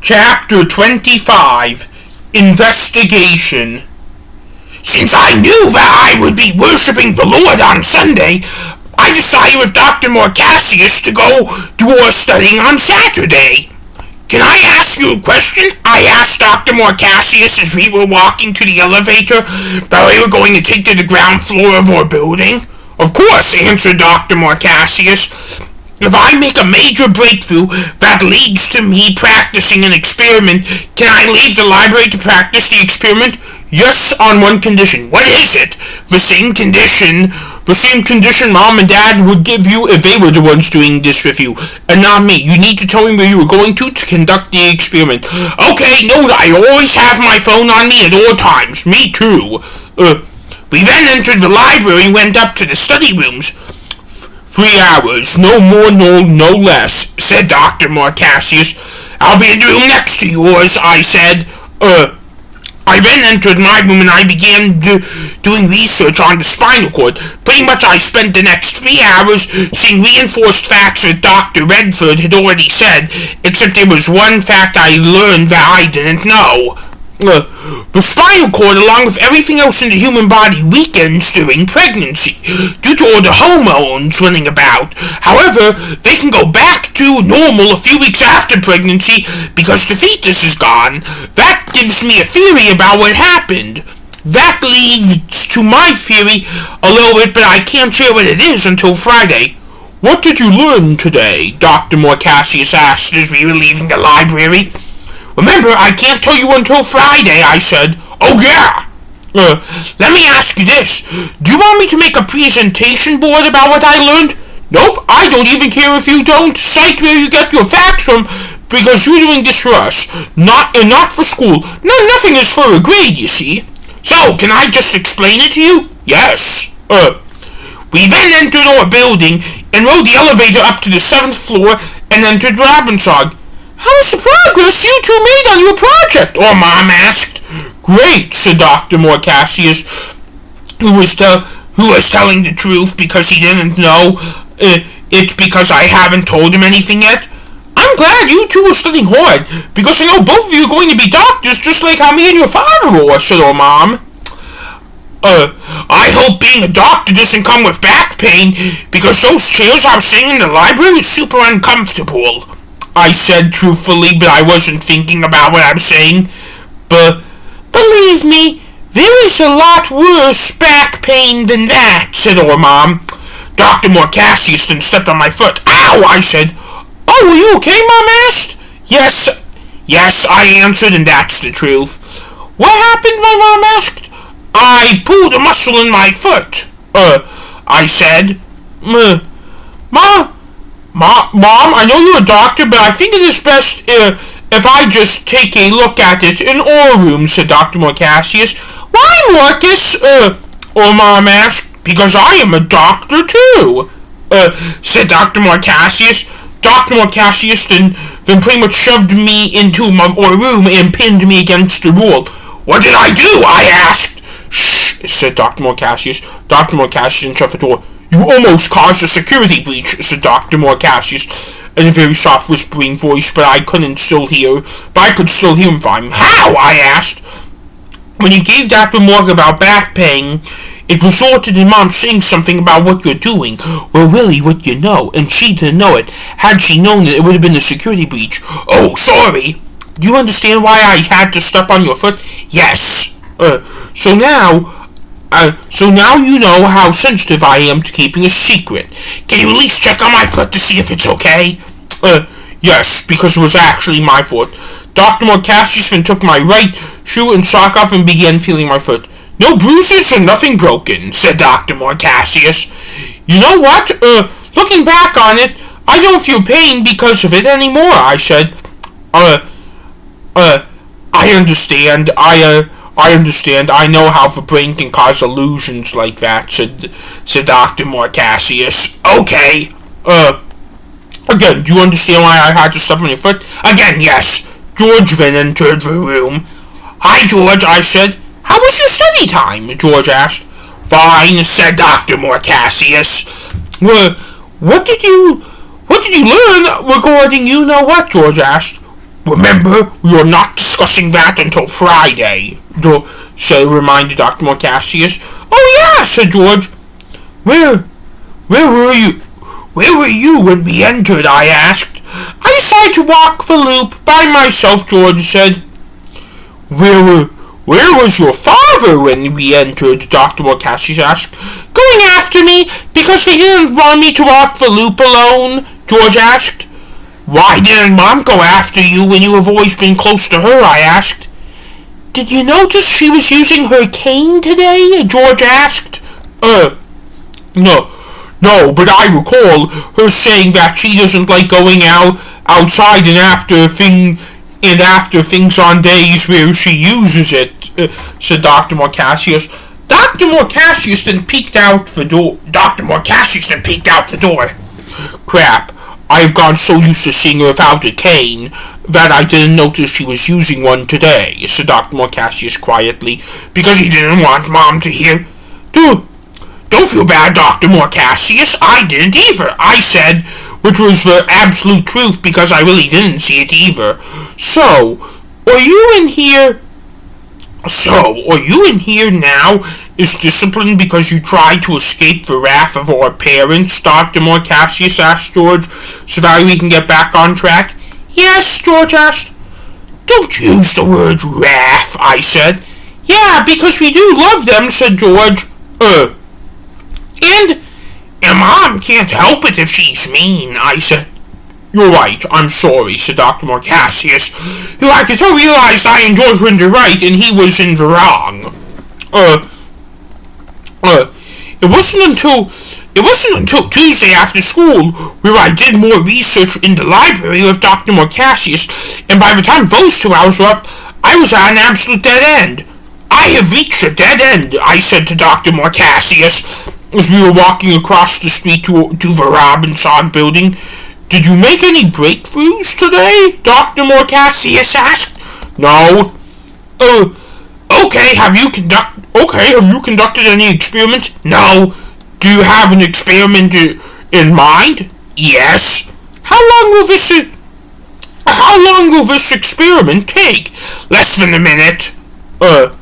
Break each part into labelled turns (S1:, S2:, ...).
S1: Chapter 25, Investigation. Since I knew that I would be worshipping the Lord on Sunday, I decided with Dr. Morcassius to go do our studying on Saturday. Can I ask you a question? I asked Dr. Morcassius as we were walking to the elevator that we were going to take to the ground floor of our building. Of course, answered Dr. Morcassius. If I make a major breakthrough that leads to me practicing an experiment, can I leave the library to practice the experiment? Yes, on one condition. What is it? The same condition Mom and Dad would give you if they were the ones doing this with you, and not me. You need to tell me where you were going to conduct the experiment. Okay, note I always have my phone on me at all times. Me too. We then entered the library and went up to the study rooms. 3 hours, no more, no less, said Dr. Morcassius. I'll be in the room next to yours, I said. I then entered my room and I began doing research on the spinal cord. Pretty much I spent the next 3 hours seeing reinforced facts that Dr. Redford had already said, except there was one fact I learned that I didn't know. The spinal cord, along with everything else in the human body, weakens during pregnancy due to all the hormones running about. However, they can go back to normal a few weeks after pregnancy because the fetus is gone. That gives me a theory about what happened. That leads to my theory a little bit, but I can't share what it is until Friday. What did you learn today? Dr. Morcassius asked as we were leaving the library. Remember, I can't tell you until Friday, I said. Oh, yeah. Let me ask you this. Do you want me to make a presentation board about what I learned? Nope, I don't even care if you don't cite where you get your facts from, because you're doing this for us, not for school. Nothing is for a grade, you see. So, can I just explain it to you? Yes. We then entered our building and rode the elevator up to the 7th floor and entered Robbinsog. How was the progress you two made on your project? Our Mom asked. Great, said Dr. Morcassius, who was telling the truth because he didn't know it because I haven't told him anything yet. I'm glad you two are studying hard, because I know both of you are going to be doctors just like how me and your father were, said our Mom. I hope being a doctor doesn't come with back pain, because those chairs I was sitting in the library were super uncomfortable. I said truthfully, but I wasn't thinking about what I was saying. But believe me, there is a lot worse back pain than that, said our Mom. Dr. Morcassius then stepped on my foot. Ow, I said. Oh, are you okay, Mom asked. Yes, I answered, and that's the truth. What happened, my Mom asked. I pulled a muscle in my foot. I said. Mom, I know you're a doctor, but I think it is best if I just take a look at it in our room, said Dr. Morcassius. Why, Marcus? Or Mom asked. Because I am a doctor, too, said Dr. Morcassius. Dr. Morcassius then pretty much shoved me into our room and pinned me against the wall. What did I do? I asked. Shh, said Dr. Morcassius. Dr. Morcassius then shut the door. You almost caused a security breach, said Dr. Morcassius in a very soft whispering voice, but I could still hear him fine. How? I asked. When you gave that remark about back pain, it resulted in Mom saying something about what you're doing, or really what you know, and she didn't know it. Had she known it, it would have been a security breach. Oh, sorry. Do you understand why I had to step on your foot? Yes. So now you know how sensitive I am to keeping a secret. Can you at least check on my foot to see if it's okay? Yes, because it was actually my foot. Dr. Morcassius then took my right shoe and sock off and began feeling my foot. No bruises and nothing broken, said Dr. Morcassius. You know what? Looking back on it, I don't feel pain because of it anymore, I said. I understand. I understand. I know how the brain can cause illusions like that, said Dr. Morcassius. Okay. Again, do you understand why I had to step on your foot? Again, yes. George then entered the room. Hi, George, I said. How was your study time? George asked. Fine, said Dr. Morcassius. What did you learn regarding you know what? George asked. Remember, we are not discussing that until Friday, reminded Dr. Morcassius.
S2: Oh, yeah, said George.
S1: Where were you? Where were you when we entered? I asked.
S2: I decided to walk the loop by myself, George said.
S1: Where was your father when we entered? Dr. Morcassius asked.
S2: Going after me because he didn't want me to walk the loop alone, George asked.
S1: Why didn't Mom go after you when you have always been close to her? I asked.
S2: Did you notice she was using her cane today? George asked.
S1: No, but I recall her saying that she doesn't like going outside and after things on days where she uses it, said Dr. Morcassius.
S2: Dr. Morcassius then peeked out the door.
S1: Crap. I've gotten so used to seeing her without a cane that I didn't notice she was using one today, said Dr. Morcassius quietly, because he didn't want Mom to hear. Don't feel bad, Dr. Morcassius. I didn't either, I said, which was the absolute truth because I really didn't see it either. So, are you in here now is disciplined because you tried to escape the wrath of our parents? Dr. Morcassius asked George, so that we can get back on track.
S2: Yes, George asked.
S1: Don't use the word wrath, I said.
S2: Yeah, because we do love them, said George.
S1: And Mom can't help it if she's mean, I said. You're right, I'm sorry, said Dr. Morcassius, who I could tell realized I and George were in the right and he was in the wrong. It wasn't until Tuesday after school where I did more research in the library with Dr. Morcassius, and by the time those 2 hours were up, I was at an absolute dead end. I have reached a dead end, I said to Dr. Morcassius as we were walking across the street to the Robbinsog building. Did you make any breakthroughs today? Dr. Morcassius asked. No. Okay, have you conducted any experiments? No. Do you have an experiment in mind? Yes. How long will this experiment take? Less than a minute. Well,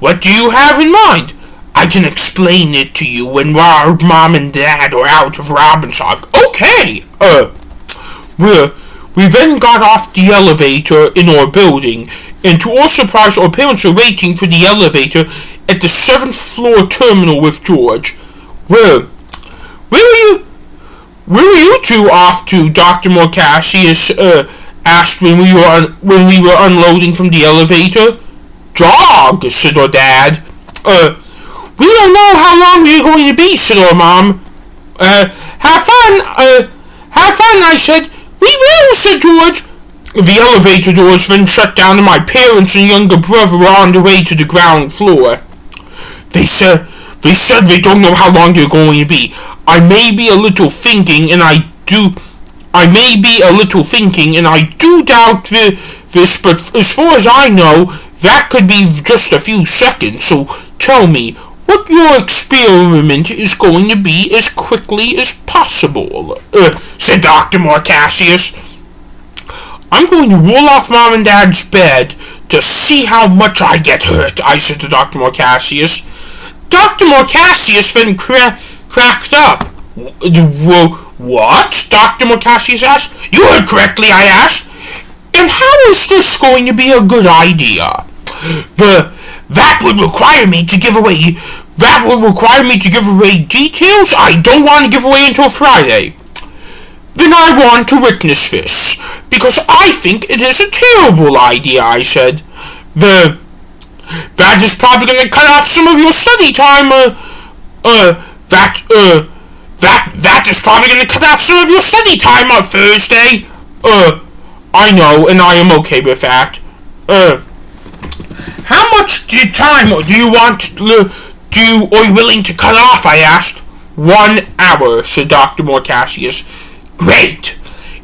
S1: what do you have in mind? I can explain it to you when our Mom and Dad are out of Robbinsog. Okay. We then got off the elevator in our building, and to our surprise, our parents are waiting for the elevator at the 7th floor terminal with George. Where were you two off to? Dr. Morcassius asked when we were unloading from the elevator. Jog, said our dad.
S2: We don't know how long we're going to be, said our Mom. Have fun, I said. We will, said George.
S1: The elevator doors then shut down and my parents and younger brother were on their way to the ground floor. They said they don't know how long they're going to be. I may be a little thinking and I do doubt this, but as far as I know, that could be just a few seconds, so tell me, what your experiment is going to be as quickly as possible, said Dr. Morcassius. I'm going to roll off Mom and Dad's bed to see how much I get hurt, I said to Dr. Morcassius. Dr. Morcassius then cracked up. What? Dr. Morcassius asked. You heard correctly, I asked. And how is this going to be a good idea? That would require me to give away details I don't want to give away until Friday. Then I want to witness this, because I think it is a terrible idea, I said. That is probably going to cut off some of your study time, that is probably going to cut off some of your study time on Thursday. I know, and I am okay with that. How much time are you willing to cut off, I asked. 1 hour, said Dr. Morcassius. Great!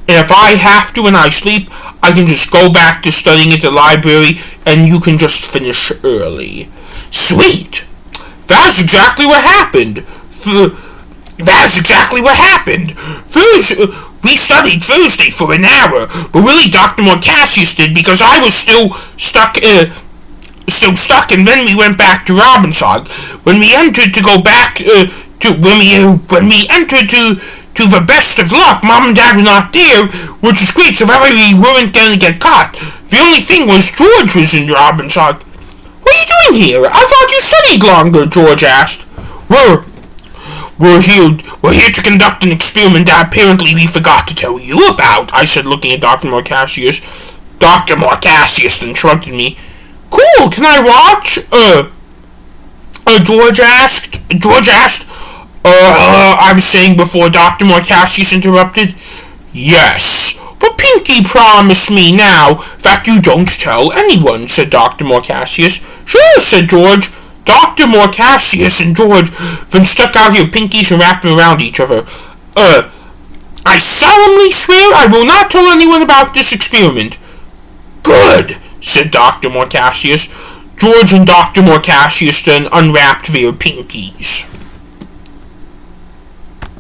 S1: And if I have to when I sleep, I can just go back to studying at the library and you can just finish early. Sweet! That's exactly what happened. That's exactly what happened. We studied Thursday for an hour, but really Dr. Morcassius did because I was still stuck, and then we went back to Robbinsog. When we entered to go back when we entered to the best of luck, Mom and Dad were not there, which is great, so that way we weren't going to get caught. The only thing was George was in Robbinsog. What are you doing here? I thought you studied longer, George asked. We're here to conduct an experiment that apparently we forgot to tell you about, I said, looking at Dr. Morcassius. Dr. Morcassius then shrugged at me. Cool, can I watch? George asked. I was saying before Dr. Morcassius interrupted. Yes, but Pinky promised me now that you don't tell anyone, said Dr. Morcassius. Sure, said George. Dr. Morcassius and George then stuck out their pinkies and wrapped them around each other. I solemnly swear I will not tell anyone about this experiment. Good, said Dr. Morcassius. George and Dr. Morcassius then unwrapped their pinkies.